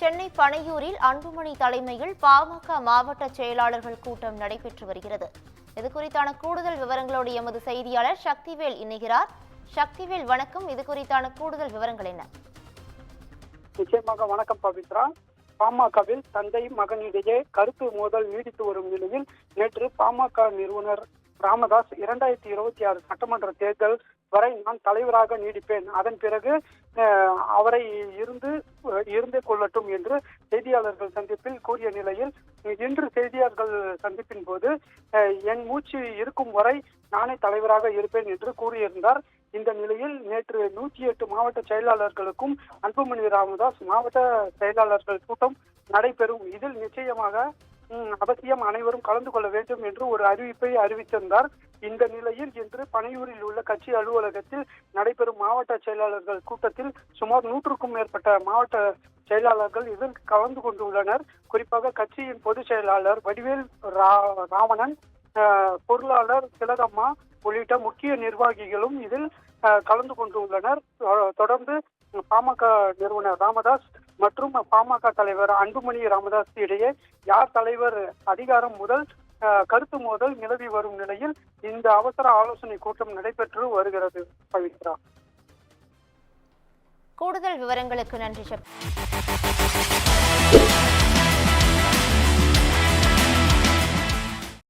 சென்னை பனையூரில் அன்புமணி தலைமையில் பாமக மாவட்ட செயலாளர்கள் கூட்டம் நடைபெற்று வருகிறது. இது குறித்தான கூடுதல் விவரங்களோடு எமது செய்தியாளர் சக்திவேல் இணைகிறார். சக்திவேல், வணக்கம். இது குறித்தான கூடுதல் விவரங்கள் என்ன? நிச்சயமாக வணக்கம் பவித்ரா. பாமகவில் தந்தை மகனிடையே கருத்து மோதல் நீடித்து வரும் நிலையில் நேற்று பாமக நிறுவனர் ராமதாஸ் 2026 சட்டமன்ற தேர்தல் வரை நான் தலைவராக நீடிப்பேன், அதன் பிறகு அவரை இருந்தே கொள்ளட்டும் என்று செய்தியாளர்கள் சந்திப்பில் கூறிய நிலையில் இன்று செய்தியாளர்கள் சந்திப்பின் போது என் மூச்சு இருக்கும் வரை நானே தலைவராக இருப்பேன் என்று கூறியிருந்தார். இந்த நிலையில் நேற்று 108 மாவட்ட செயலாளர்களுக்கும் அன்புமணி ராமதாஸ் மாவட்ட செயலாளர்கள் கூட்டம் நடைபெறும். இதில் நிச்சயமாக அவசியம் அனைவரும் கலந்து கொள்ள வேண்டும் என்று ஒரு அறிவிப்பை அறிவித்திருந்தார். இந்த நிலையில் இன்று பனையூரில் உள்ள கட்சி அலுவலகத்தில் நடைபெறும் மாவட்ட செயலாளர்கள் கூட்டத்தில் சுமார் 100க்கும் மேற்பட்ட மாவட்ட செயலாளர்கள் இதில் கலந்து கொண்டுள்ளனர். குறிப்பாக கட்சியின் பொதுச் செயலாளர் வடிவேல் ராவணன், பொருளாளர் திலகம்மா உள்ளிட்ட முக்கிய நிர்வாகிகளும் இதில் கலந்து கொண்டுள்ளனர். தொடர்ந்து பாமக நிறுவனர் ராமதாஸ் மற்றும் பாமக தலைவர் அன்புமணி ராமதாஸ் இடையே யார் தலைவர் அதிகாரம் முதல் கருத்து மோதல் நிலவி வரும் நிலையில் இந்த அவசர ஆலோசனை கூட்டம் நடைபெற்று வருகிறது. பவித்ரா, கூடுதல் விவரங்களுக்கு நன்றி.